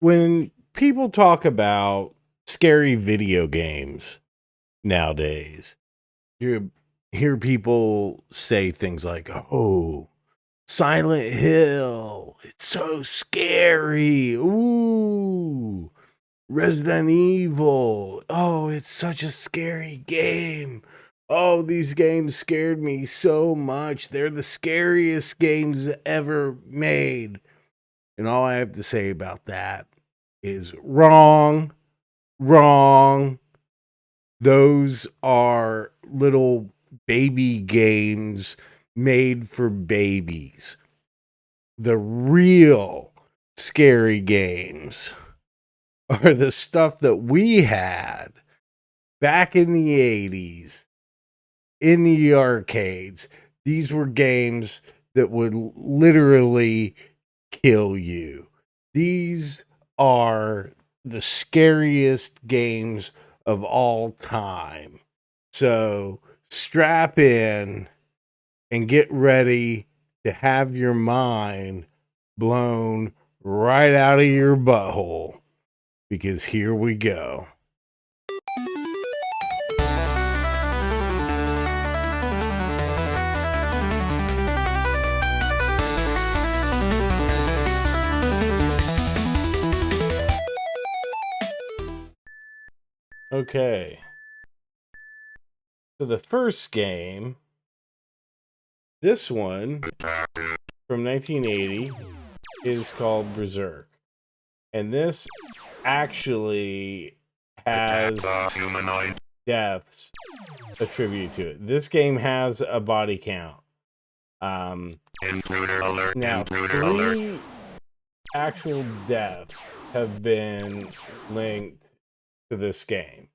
When people talk about scary video games nowadays, you hear people say things like, "Oh, Silent Hill, it's so scary. Ooh, Resident Evil. Oh, it's such a scary game. Oh, these games scared me so much. They're the scariest games ever made." And all I have to say about that is wrong, wrong. Those are little baby games made for babies. The real scary games are the stuff that we had back in the 80s in the arcades. These were games that would literally kill you. These are the scariest games of all time. So strap in and get ready to have your mind blown right out of your butthole, because here we go. Okay. So the first game, this one from 1980, is called Berserk. And this actually has deaths attributed to it. This game has a body count. Intruder alert. Now, Intruder three alert. actual deaths have been linked to this game.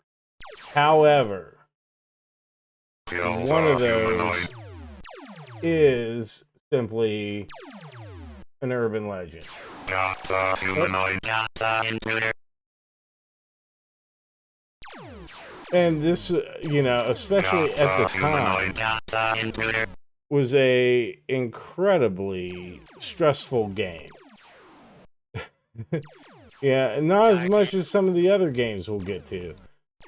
However, one of those is simply an urban legend. Humanoid. Intruder. And this, especially at the time, Intruder. was a incredibly stressful game. Yeah, not as much as some of the other games we'll get to.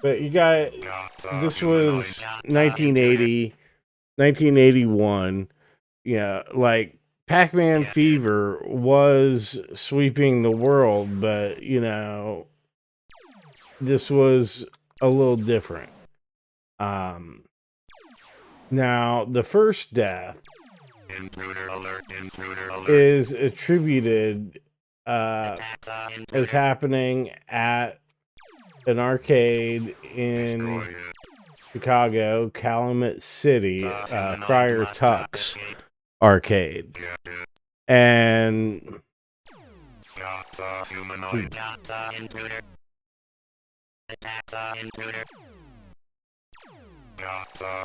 But you got, this was 1980, 1981. Yeah, like Pac-Man Fever was sweeping the world, but, this was a little different. Now, the first death Intruder alert. Intruder alert. is attributed as happening at an arcade in Chicago, Calumet City, Friar Tuck's arcade. And Humanoid. Intruder. Intruder.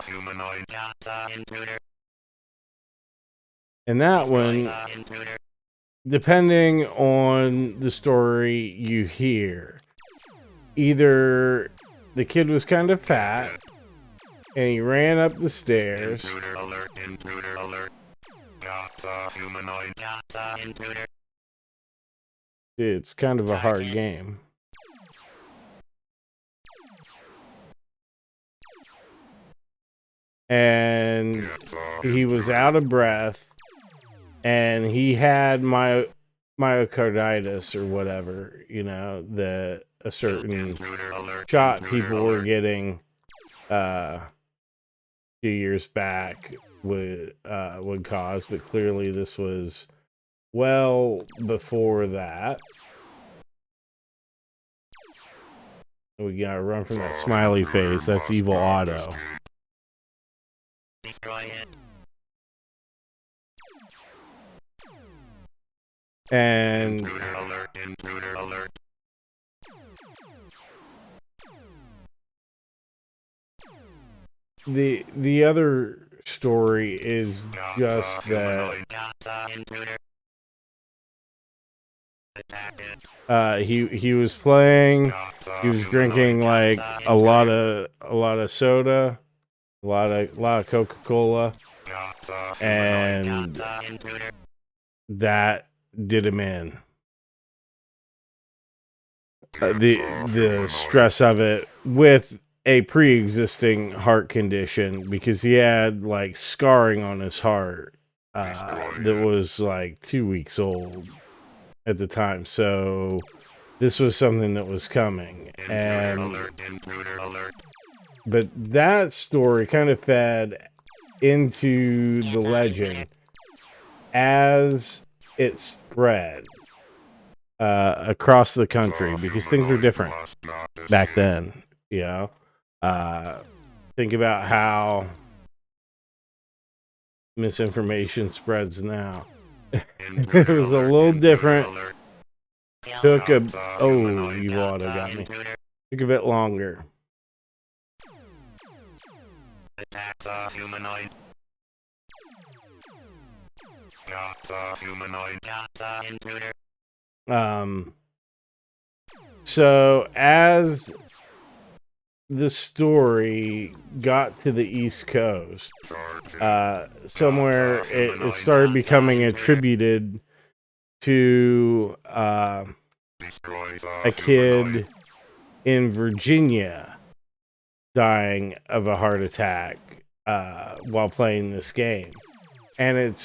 Humanoid. Intruder. and that one, depending on the story you hear, either the kid was kind of fat and he ran up the stairs. Intruder alert. Intruder alert. Humanoid. Intruder. Dude, it's kind of a hard game. And he was out of breath and he had myocarditis or whatever, a certain shot people were getting a few years back would cause, but clearly this was well before that. We gotta run from that smiley face. That's Evil Otto. Destroy it. And Intruder alert. Intruder alert. the other story is just that he was playing, he was drinking like a lot of soda, a lot of Coca-Cola, and that did him in. the stress of it with a pre-existing heart condition, because he had like scarring on his heart that was like 2 weeks old at the time. So this was something that was coming, and Intruder alert. but that story kind of fed into the legend as it spread across the country, because things were different back then. You know, think about how misinformation spreads now. It was a little different. Took a you auto got me. Took a bit longer. Attacks a humanoid. Got a humanoid. Got a intruder. So as the story got to the East Coast, somewhere it started becoming attributed to a kid in Virginia dying of a heart attack while playing this game. And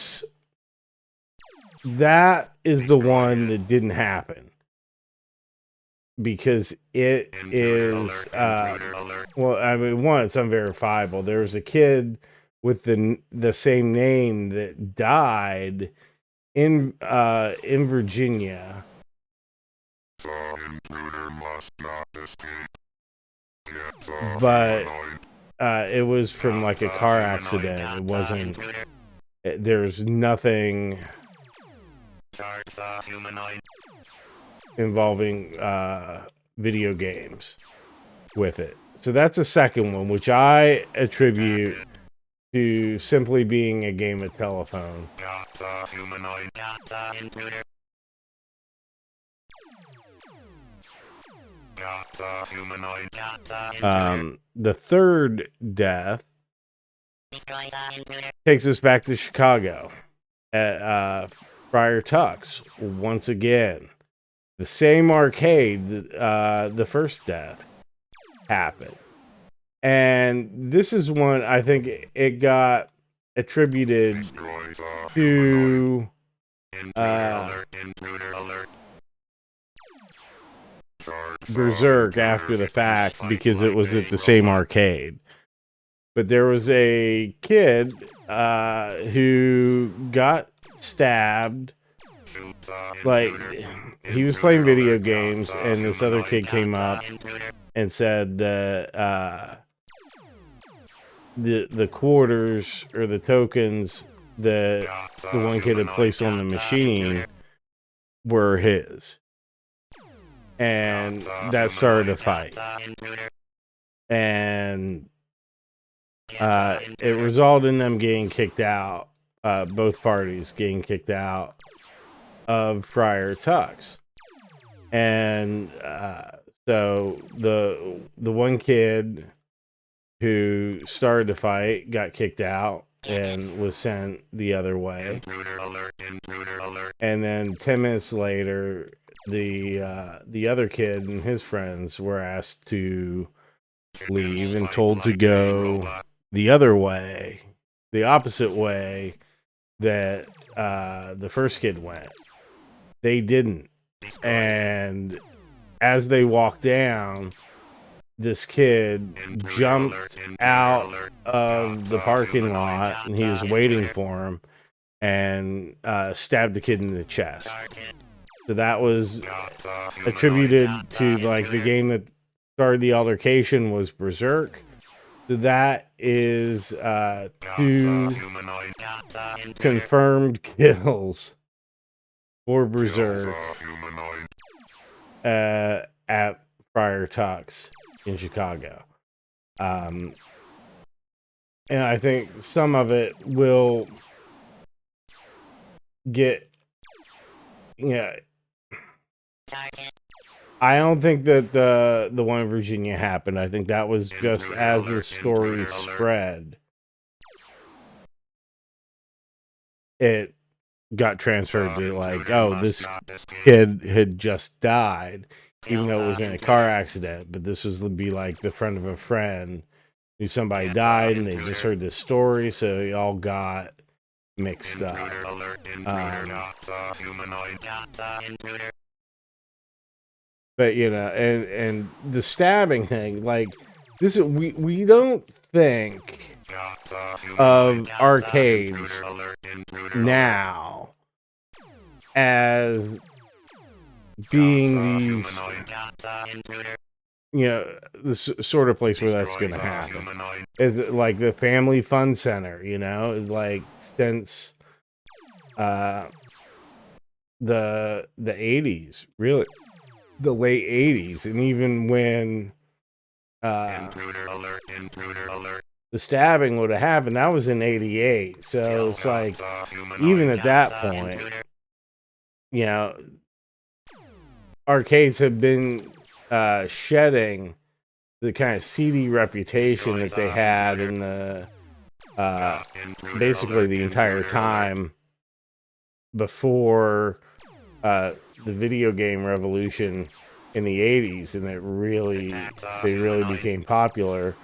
that is the one that didn't happen, because it is well, I mean, one, it's unverifiable. There was a kid with the same name that died in Virginia. But it was from like a car accident. It wasn't. There's nothing involving video games with it. So that's a second one, which I attribute to simply being a game of telephone. The third death takes us back to Chicago at Friar Tuck's once again. The same arcade that the first death happened. And this is one, I think it got attributed to Berserk after the fact, because it was at the same arcade. But there was a kid who got stabbed. Like, he was playing video games, and this other kid came up and said that the quarters or the tokens that the one kid had placed on the machine were his. And that started a fight. And it resulted in them getting kicked out, both parties getting kicked out of Friar Tuck's. And so the one kid who started the fight got kicked out and was sent the other way. And then 10 minutes later, the other kid and his friends were asked to leave and told to go the other way, the opposite way that the first kid went. They didn't. And as they walked down, this kid jumped out of the parking lot, and he was waiting for him, and stabbed the kid in the chest. So that was attributed to, like, the game that started the altercation was Berserk. So that is 2 confirmed kills for Berserk at Friar Tuck's in Chicago. And I think some of it will get, I don't think that the one in Virginia happened. I think that was just as the story spread, it got transferred to, like, oh, this kid had just died. even though it was in a car accident. But this was to be like the friend of a friend. Knew somebody died, and they just heard this story, so they all got mixed up. But you know, and the stabbing thing, like this, we don't think of arcades now as being these, you know, this sort of place where that's going to happen. Is it like the family fun center, you know, like since the 80s, really, the late 80s, and even when the stabbing would have happened, that was in 88. So it's like, even at that point, you know, arcades have been shedding the kind of seedy reputation that they had in the basically the entire time before the video game revolution in the 80s, and they really became popular.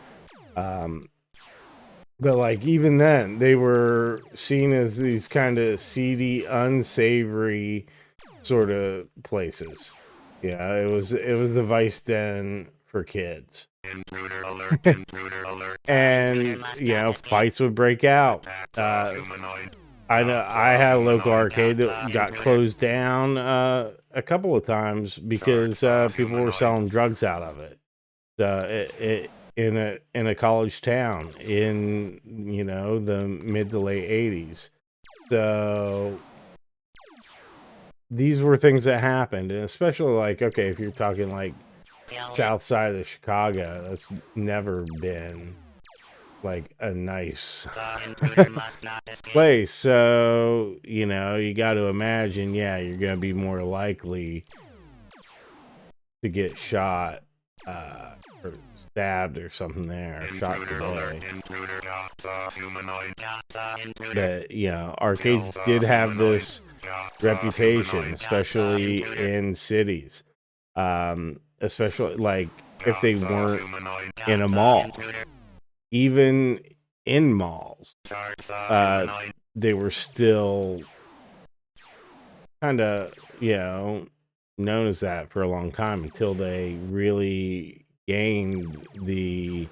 But like even then, they were seen as these kind of seedy, unsavory sort of places. Yeah, it was the Vice Den for kids. And you know, fights would break out. I know I had a local arcade that got closed down a couple of times because people were selling drugs out of it. It in a college town in, you know, the mid to late 80s. So these were things that happened, and especially like, okay, if you're talking like south side of Chicago, that's never been like a nice place. So, you know, you got to imagine, yeah, you're going to be more likely to get shot or stabbed or something there, shot today. But, you know, arcades did have this reputation, especially in cities. Especially like if they weren't in a mall. Even in malls, they were still kind of, you know, known as that for a long time until they really gained the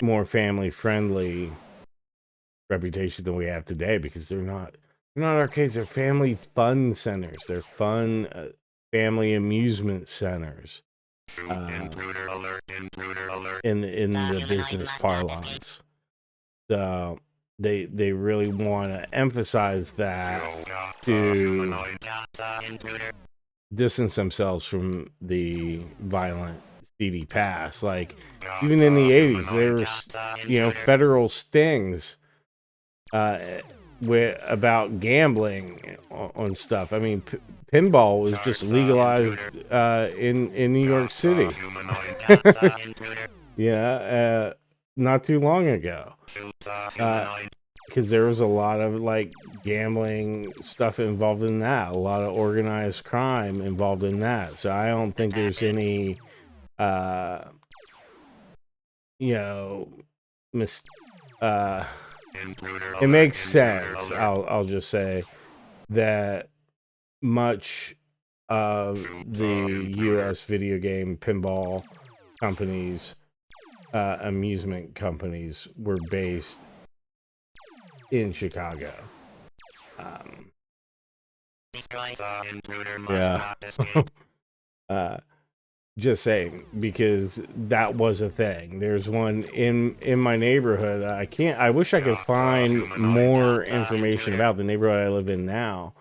more family-friendly reputation than we have today, because they're not arcades, they're family fun centers. They're fun family amusement centers. In the business parlance. So they really want to emphasize that to distance themselves from the violent seedy past. Like even in the 80s, there was, you know, federal stings about gambling on stuff. I mean, pinball was just legalized in New York City. Yeah, not too long ago. Because there was a lot of like gambling stuff involved in that, a lot of organized crime involved in that. So I don't think there's any, you know, it makes sense. I'll just say that much of the U.S. video game pinball companies, amusement companies, were based in Chicago. Yeah. Just saying, because that was a thing. There's one in my neighborhood. I wish I could find more information about the neighborhood I live in now.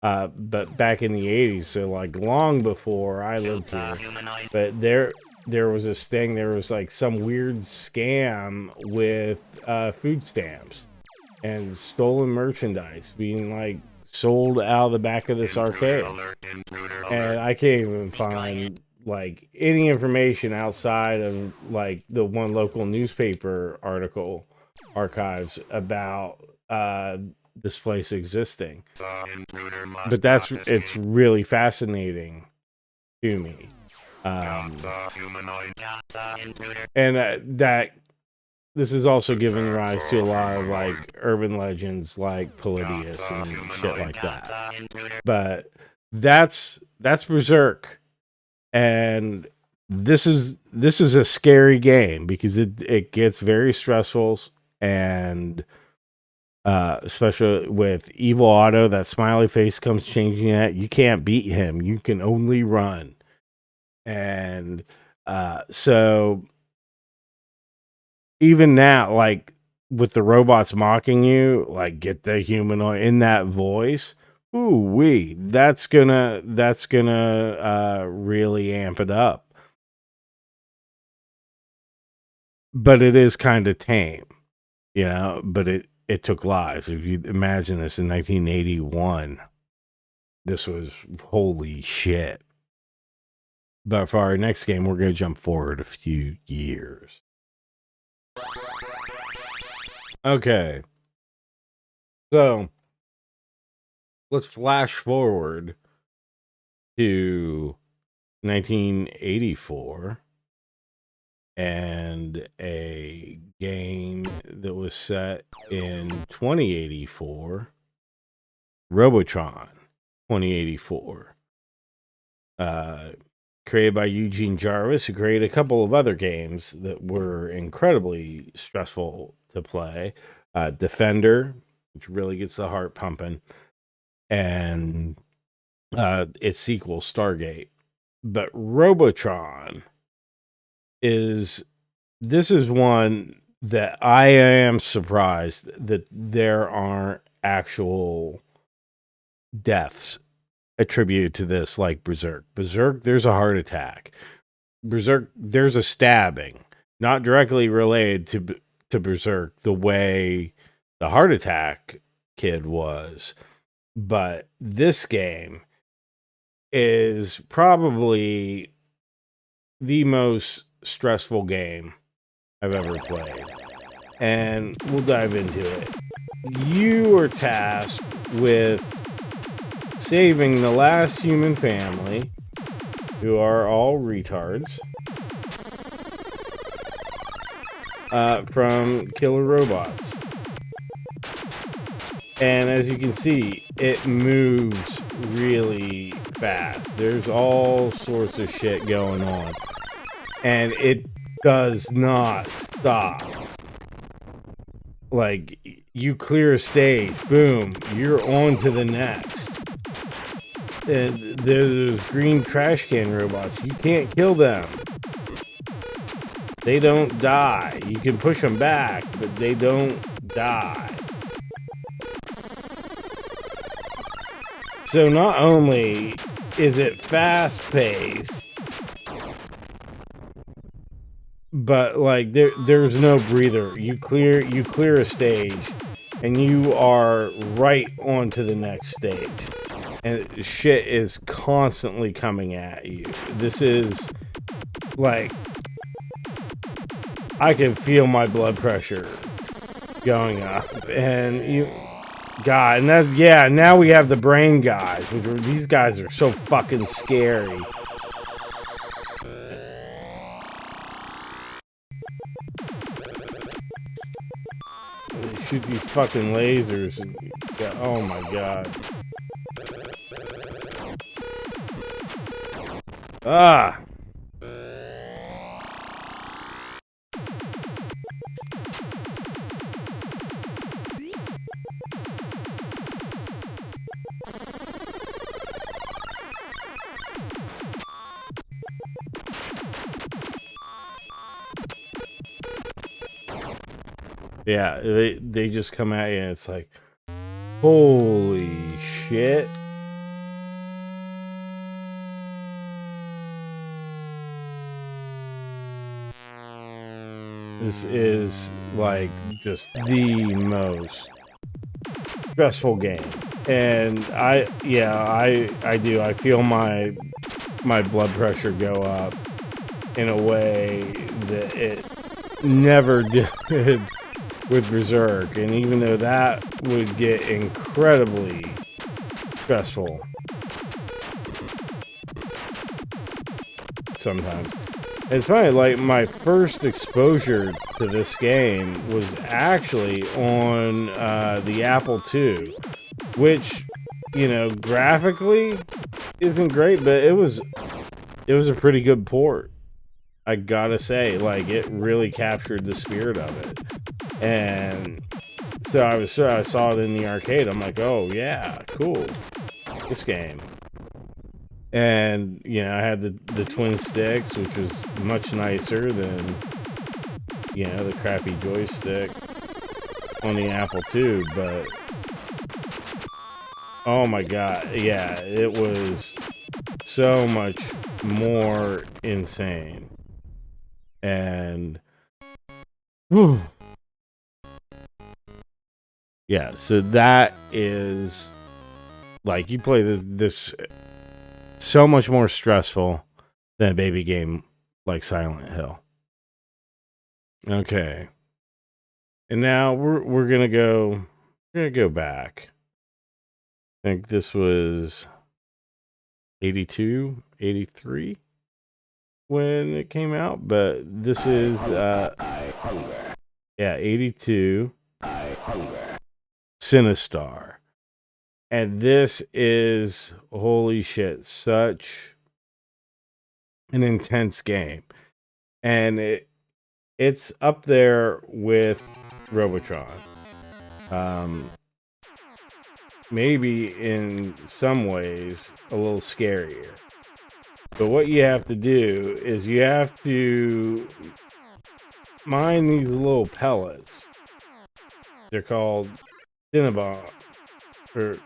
But back in the 80s, so like long before I lived here, but there was this thing, there was like some weird scam with food stamps and stolen merchandise being like sold out of the back of this arcade. And I can't even find like any information outside of like the one local newspaper article archives about this place existing. But it's really fascinating to me. Gata humanoid. Gata intruder. And that this is also giving rise to a lot of like urban legends like Polybius and shit like that. Gata intruder. But that's Berserk, and this is a scary game because it gets very stressful, and especially with Evil Otto, that smiley face comes changing that you can't beat him, you can only run. And so even now, like with the robots mocking you, like get the humanoid in that voice. Ooh wee, that's gonna really amp it up. But it is kind of tame, you know. But it took lives. If you imagine this in 1981, this was holy shit. But for our next game, we're gonna jump forward a few years. Okay, so let's flash forward to 1984 and a game that was set in 2084, Robotron 2084, created by Eugene Jarvis, who created a couple of other games that were incredibly stressful to play. Defender, which really gets the heart pumping, and its sequel, Stargate. But Robotron is one that I am surprised that there aren't actual deaths attributed to this, like Berserk. Berserk, there's a heart attack. Berserk, there's a stabbing, not directly related to Berserk the way the heart attack kid was. But this game is probably the most stressful game I've ever played. And we'll dive into it. You are tasked with saving the last human family, who are all retards, from killer robots. And as you can see, it moves really fast. There's all sorts of shit going on. And it does not stop. Like, you clear a stage, boom, you're on to the next. And there's green trash can robots. You can't kill them. They don't die. You can push them back, but they don't die. So not only is it fast-paced, but like there's no breather. You clear a stage, and you are right on to the next stage. And shit is constantly coming at you. This is like, I can feel my blood pressure going up, and God, and that's, yeah, now we have the brain guys, these guys are so fucking scary. They shoot these fucking lasers, and, oh my God. Ah! Yeah, they just come at you and it's like, holy shit. This is like just the most stressful game. And I do. I feel my blood pressure go up in a way that it never did with Berserk. And even though that would get incredibly stressful, sometimes. It's funny, like, my first exposure to this game was actually on the Apple II, which, you know, graphically isn't great, but it was a pretty good port. I gotta say, like, it really captured the spirit of it. And so I saw it in the arcade. I'm like, oh yeah, cool, this game. And, you know, I had the twin sticks, which was much nicer than, you know, the crappy joystick on the Apple II. But, oh my god, yeah, it was so much more insane. And, whew. Yeah, so that is, like, you play this so much more stressful than a baby game like Silent Hill. Okay. And now we're gonna go back. I think this was 82, 83 when it came out, but this is 82 Sinistar. And this is, holy shit, such an intense game. And it's up there with Robotron. Maybe in some ways a little scarier. But what you have to do is you have to mine these little pellets. They're called Cinnabon. Or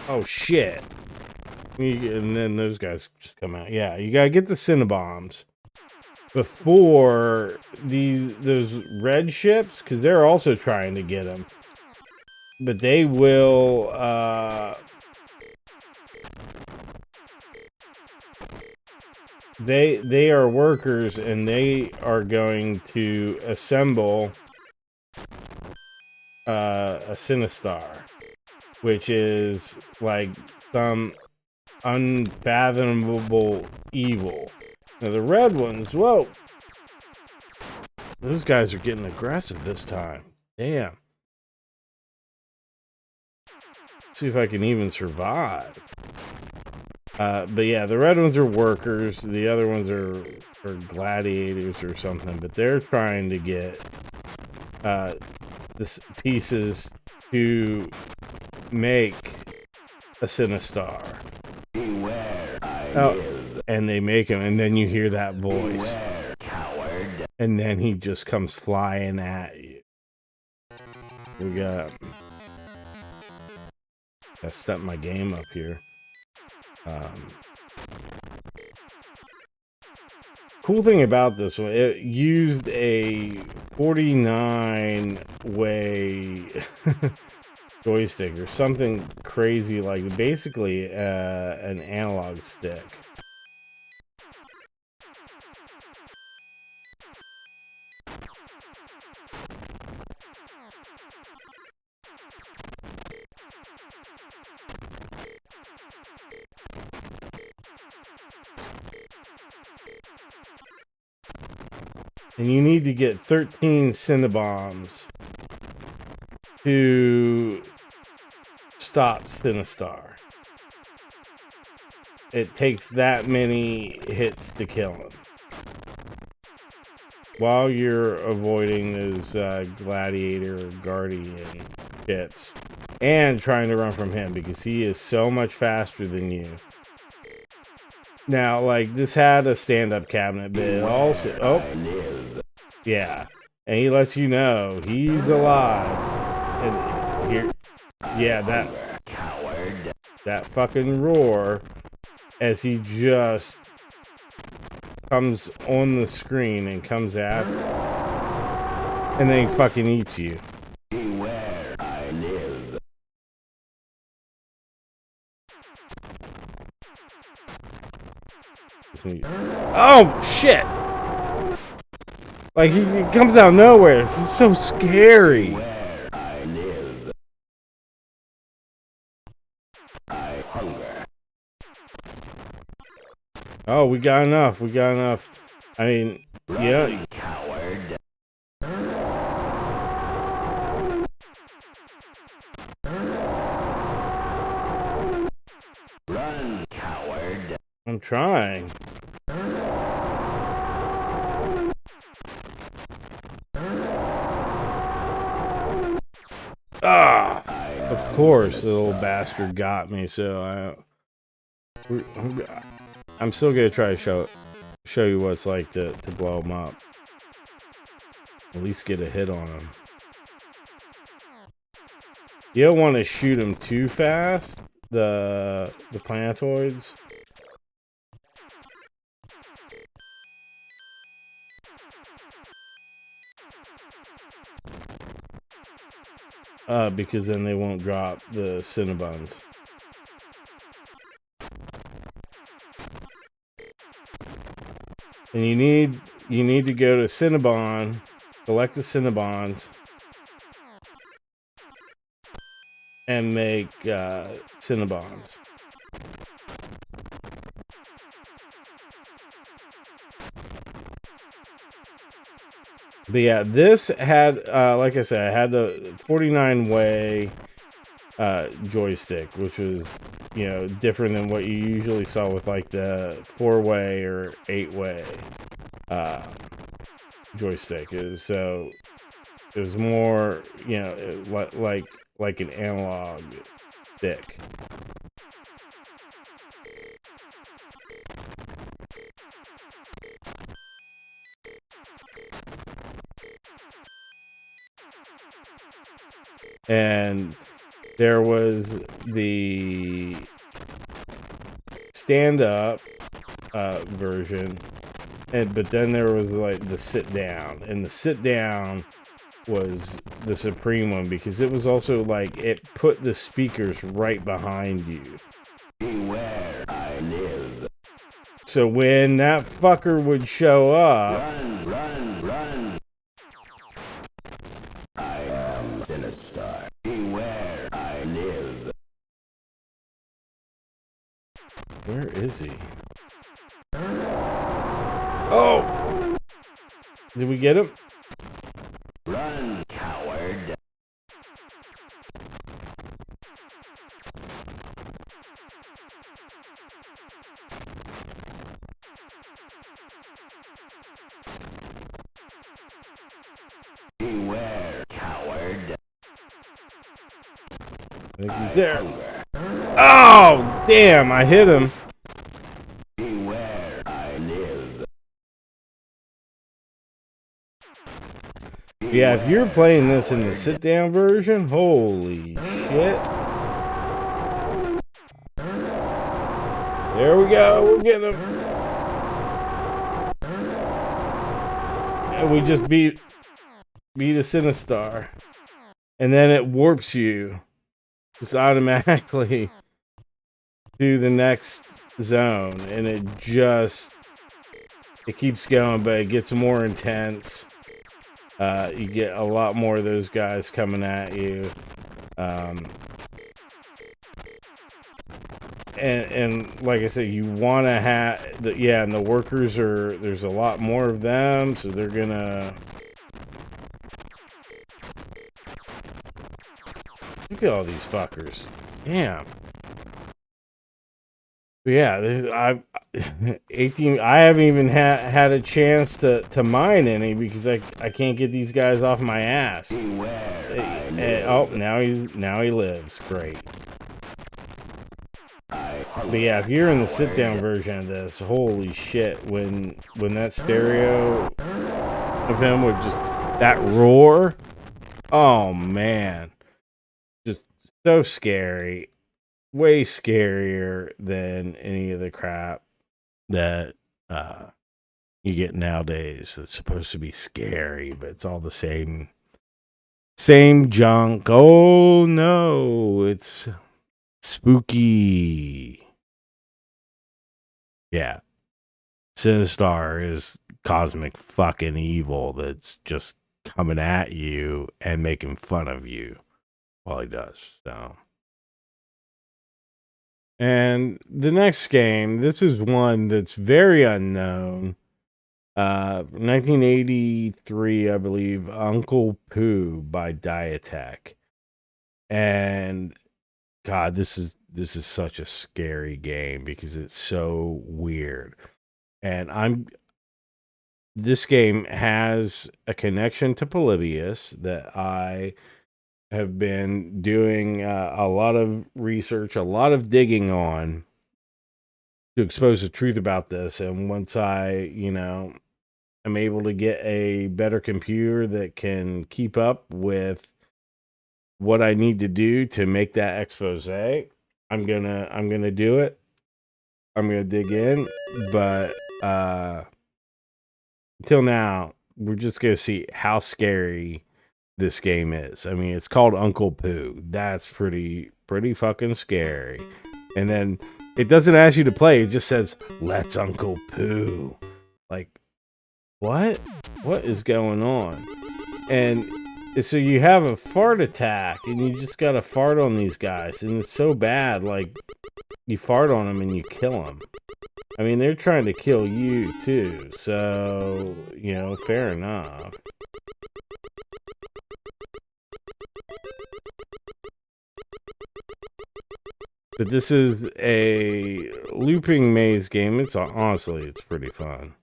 oh shit. And then those guys just come out. Yeah, you gotta get the Cinnabombs before those red ships, because they're also trying to get them. But they will they are workers, and they are going to assemble a Sinistar, which is like some unfathomable evil. Now the red ones, whoa, those guys are getting aggressive this time. Damn. See if I can even survive. But yeah, the red ones are workers. The other ones are gladiators or something. But they're trying to get this pieces to make a Sinistar. Beware, and they make him, and then you hear that voice. beware, coward. And then he just comes flying at you. We got... I step my game up here. Cool thing about this one, it used a 49-way joystick or something crazy, like basically an analog stick. And you need to get 13 Cinnabombs to stop Sinistar. It takes that many hits to kill him, while you're avoiding those gladiator or guardian ships and trying to run from him, because he is so much faster than you. Now, like, this had a stand-up cabinet, but it also... Oh, yeah. And he lets you know he's alive. And here... Yeah, that fucking roar as he just comes on the screen and comes after. And then he fucking eats you. Beware, I live. Oh, shit! Like, he comes out of nowhere. This is so scary. Beware, I live. I hunger. Oh, we got enough. We got enough. I mean, yeah. Run, coward. Run, coward. I'm trying. Ah, of course, the little bastard got me. So I'm still gonna try to show you what it's like to blow him up. At least get a hit on him. You don't want to shoot him too fast. The planetoids. Because then they won't drop the Cinnabons. And you need to go to Cinnabon, collect the Cinnabons, and make Cinnabons. But yeah, this had, like I said, I had the 49-way joystick, which was, you know, different than what you usually saw with like the 4-way or 8-way joystick. So it was more, you know, like an analog stick. And there was the stand-up version, but then there was like the sit-down, and the sit-down was the supreme one because it was also like it put the speakers right behind you. Beware, I live. So when that fucker would show up, Run, run, run. I am Sinistar. Beware, I live. where is he? Oh! Did we get him? Run, coward. Beware, coward. I think he's there. Oh, damn, I hit him. Beware, I live. Yeah, if you're playing this in the sit-down version, holy shit. There we go, we're getting him. And we just beat a Sinistar. And then it warps you just automatically to the next zone. And it keeps going, but it gets more intense. You get a lot more of those guys coming at you. And like I said, you want to have and the workers there's a lot more of them, so they're gonna look at all these fuckers. Damn. But yeah, 18. I haven't even had a chance to mine any because I can't get these guys off my ass. Oh, now he lives. Great. But yeah, if you're in the sit-down version of this, holy shit! When that stereo of him would just that roar, oh man, just so scary, way scarier than any of the crap that you get nowadays. That's supposed to be scary, but it's all the same junk. Oh no, it's spooky. Yeah. Sinistar is cosmic fucking evil that's just coming at you and making fun of you while he does. So And the next game, this is one that's very unknown. 1983, I believe, Uncle Poo by Diatech. And God, this is such a scary game because it's so weird. And this game has a connection to Polybius that I have been doing a lot of research, a lot of digging on to expose the truth about this. And once I, am able to get a better computer that can keep up with what I need to do to make that expose, I'm gonna do it. I'm gonna dig in, but until now, we're just gonna see how scary this game is. I mean, it's called Uncle Poo. That's pretty fucking scary. And then it doesn't ask you to play, it just says, "Let's Uncle Poo." Like, what is going on? And so you have a fart attack and you just gotta fart on these guys, and it's so bad, like, you fart on them and you kill them. I mean, they're trying to kill you too, so fair enough. But this is a looping maze game. It's pretty fun.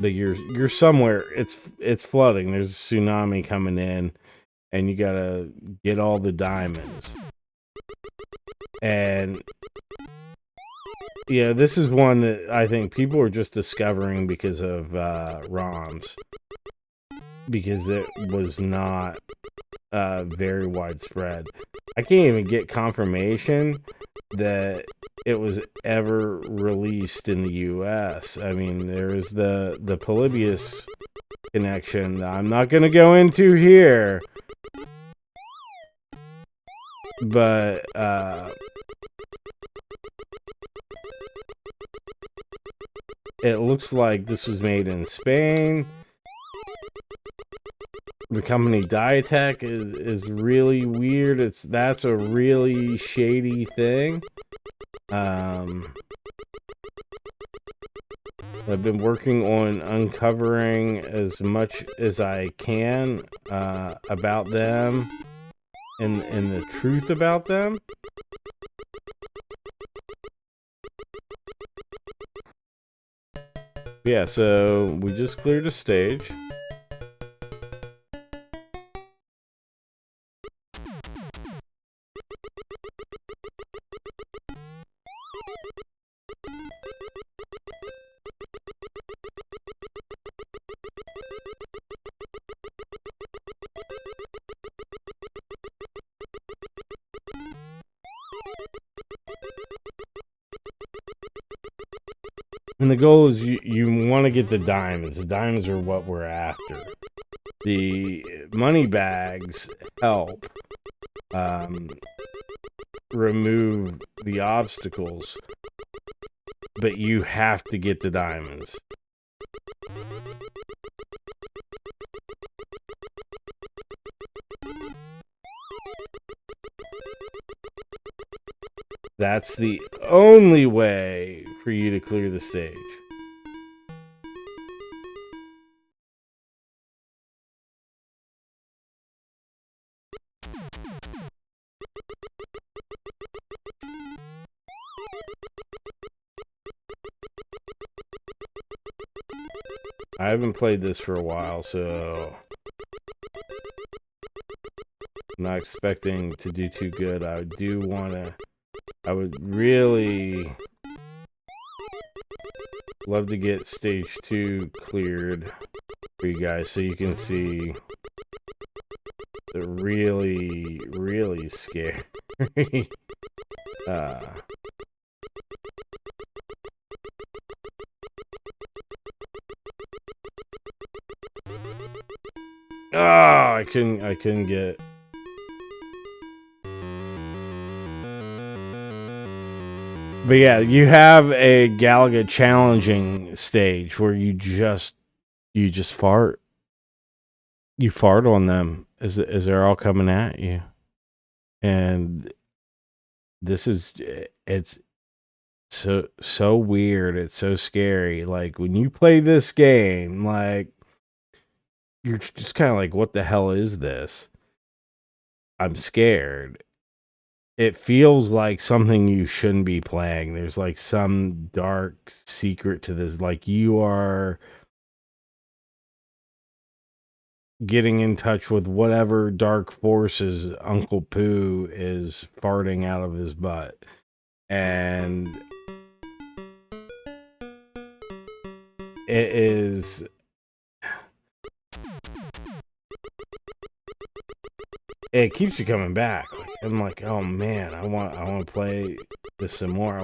But you're somewhere. It's flooding. There's a tsunami coming in, and you gotta get all the diamonds. And this is one that I think people are just discovering because of ROMs, because it was not very widespread. I can't even get confirmation that it was ever released in the US. I mean, there's the Polybius connection that I'm not going to go into here. But it looks like this was made in Spain. The company Diatech is really weird. That's a really shady thing. I've been working on uncovering as much as I can about them and the truth about them. Yeah, so we just cleared a stage. And the goal is you want to get the diamonds. The diamonds are what we're after. The money bags help remove the obstacles, but you have to get the diamonds. That's the only way for you to clear the stage. I haven't played this for a while, so I'm not expecting to do too good. I would really love to get stage 2 cleared for you guys so you can see the really scary I couldn't get. But yeah, you have a Galaga challenging stage where you just fart. You fart on them as they're all coming at you. And this is it's so weird. It's so scary. Like when you play this game, like you're just kind of like, what the hell is this? I'm scared. It feels like something you shouldn't be playing. There's like some dark secret to this. Like you are getting in touch with whatever dark forces Uncle Pooh is farting out of his butt. And it is... It keeps you coming back. Like, I'm like, oh man, I want to play this some more.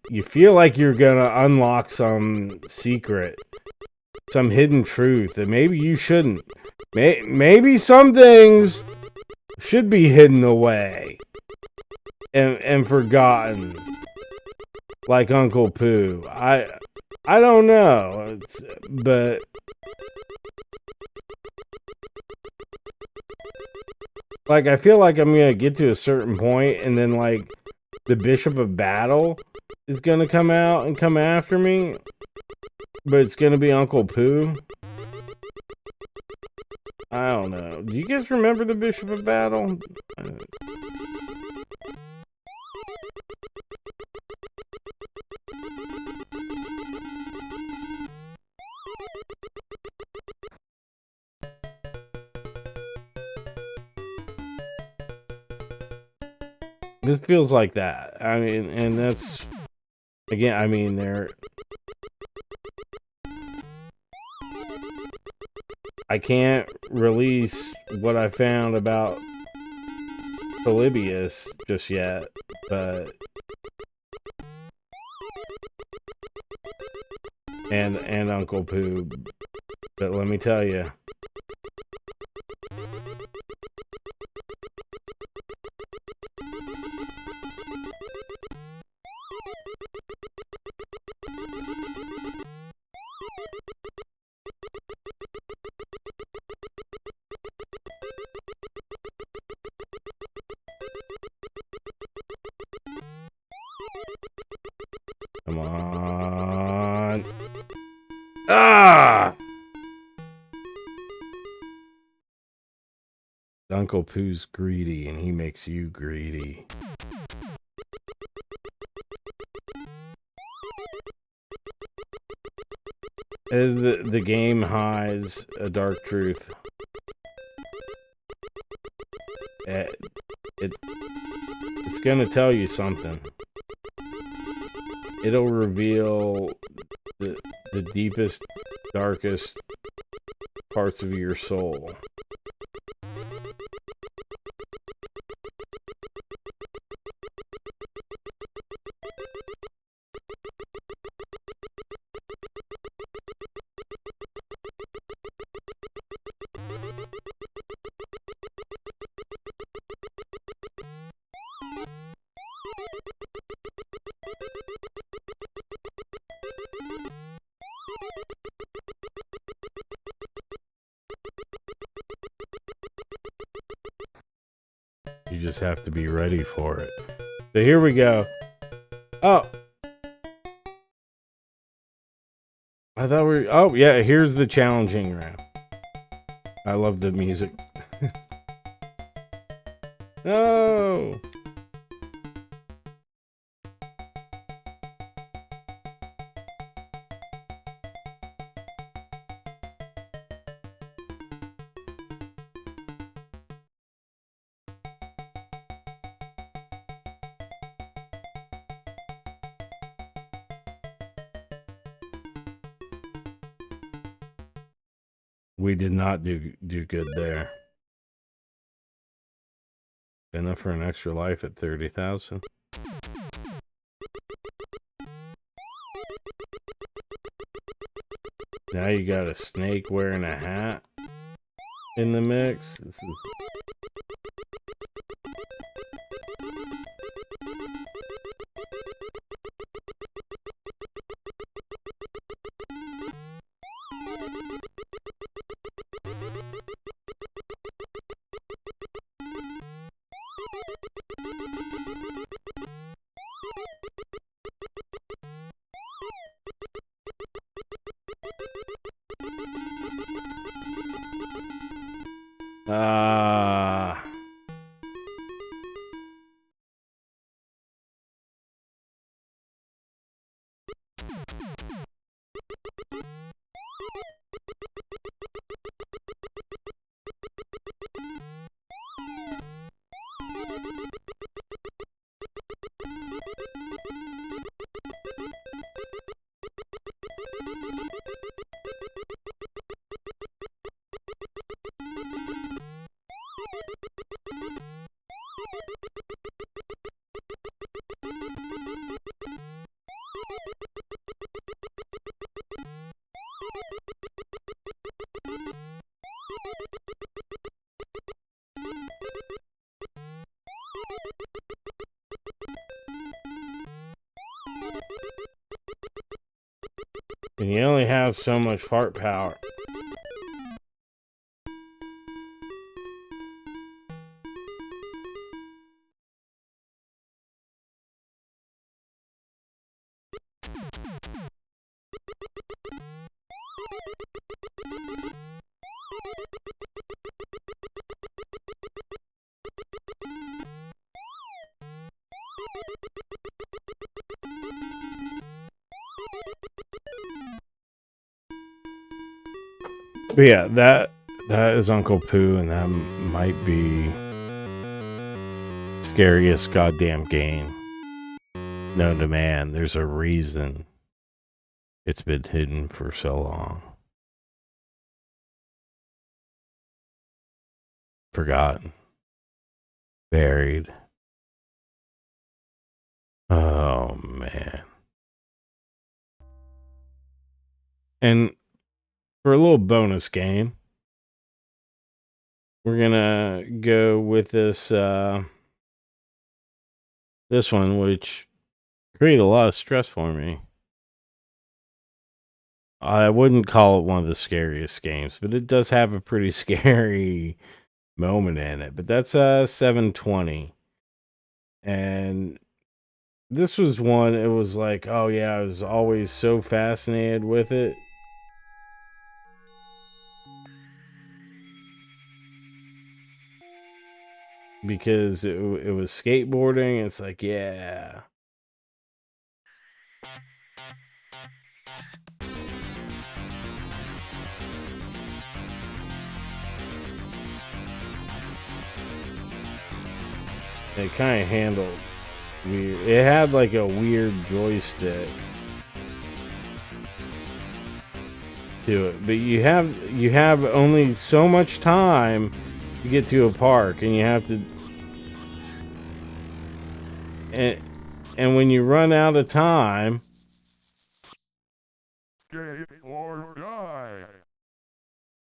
You feel like you're gonna unlock some secret, some hidden truth that maybe you shouldn't. Maybe some things should be hidden away and forgotten, like Uncle Pooh. I don't know, but. Like, I feel like I'm gonna get to a certain point, and then, like, the Bishop of Battle is gonna come out and come after me, but it's gonna be Uncle Pooh. I don't know. Do you guys remember the Bishop of Battle? This feels like that. I mean, and that's, again, I mean, I can't release what I found about Polybius just yet, but, and Uncle Pooh, but let me tell you, come on. Ah! Uncle Pooh's greedy, and he makes you greedy. As the game hides a dark truth. It's gonna tell you something. It'll reveal the deepest, darkest parts of your soul. You just have to be ready for it. So here we go. Oh. I thought oh yeah, here's the challenging round. I love the music. No. We did not do good there. Enough for an extra life at 30,000. Now you got a snake wearing a hat in the mix. This is... Ah. And you only have so much fart power. But yeah, that is Uncle Pooh, and that might be scariest goddamn game known to man. There's a reason it's been hidden for so long. Forgotten. Buried. Oh, man. And for a little bonus game, we're gonna go with this this one, which created a lot of stress for me. I wouldn't call it one of the scariest games, but it does have a pretty scary moment in it. But that's 720. And this was one, it was like, oh yeah, I was always so fascinated with it. Because it was skateboarding. It's like, yeah. It kind of handled weird. It had like a weird joystick to it, but you have only so much time to get to a park, and you have to, and when you run out of time,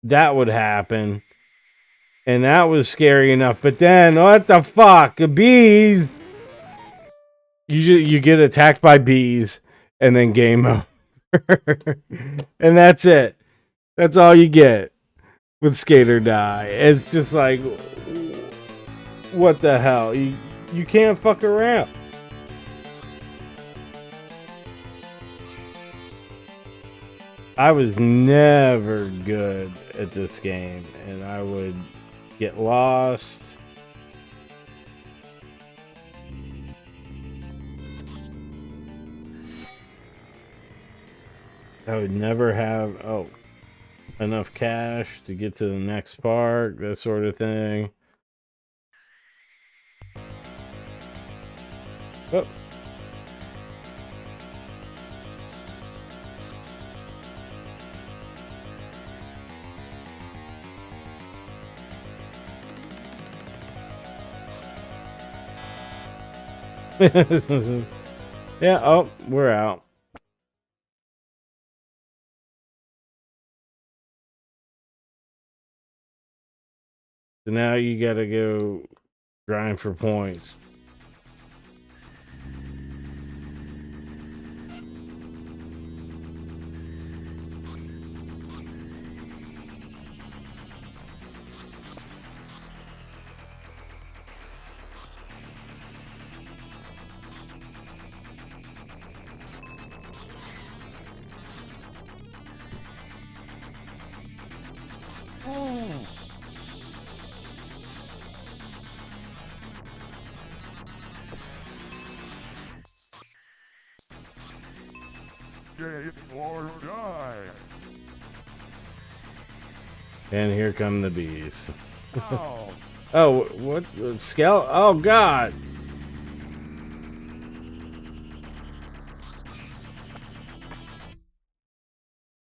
that would happen. And that was scary enough. But then, what the fuck? Bees! You get attacked by bees, and then game over. And that's it. That's all you get with Skate or Die. It's just like, what the hell? You can't fuck around. I was never good at this game, and I would get lost. I would never have enough cash to get to the next park, that sort of thing. Oh. Yeah, oh, we're out. So now you gotta go grind for points. Escape or die. And here come the bees. Ow. Oh, what? Skeleton? Oh, God.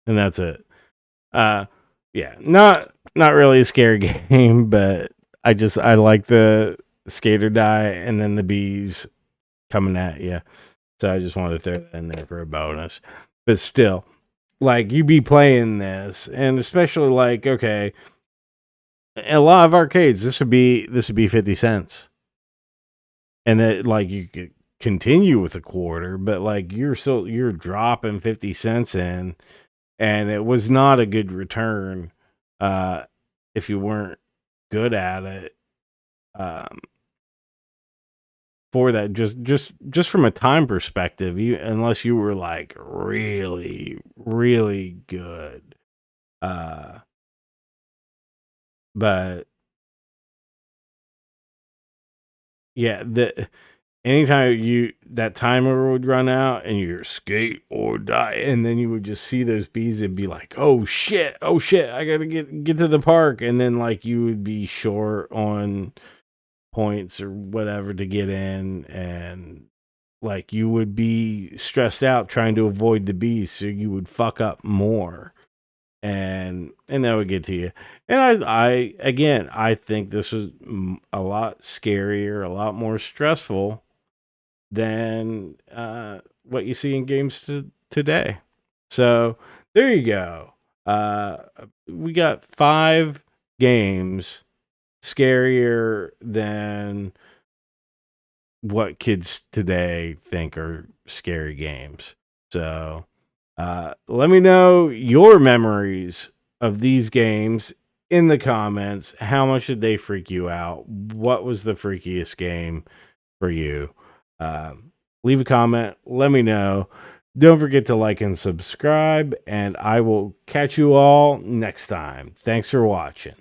And that's it. Yeah, not really a scary game, but I like the skate or die and then the bees coming at you. So I just wanted to throw that in there for a bonus. But still, like, you be playing this, and especially like, okay, a lot of arcades, this would be 50 cents. And that, like, you could continue with a quarter, but like you're dropping 50 cents in, and it was not a good return if you weren't good at it. For that, just from a time perspective, unless you were like really, really good. But yeah, anytime that timer would run out and you're skate or die, and then you would just see those bees and be like, oh shit, I gotta get to the park, and then like you would be short on points or whatever to get in, and like you would be stressed out trying to avoid the bees, so you would fuck up more, and that would get to you. And I think this was a lot scarier, a lot more stressful than what you see in games today. So there you go. We got 5 games scarier than what kids today think are scary games. So let me know your memories of these games in the comments. How much did they freak you out? What was the freakiest game for you? Leave a comment. Let me know. Don't forget to like and subscribe, and I will catch you all next time. Thanks for watching.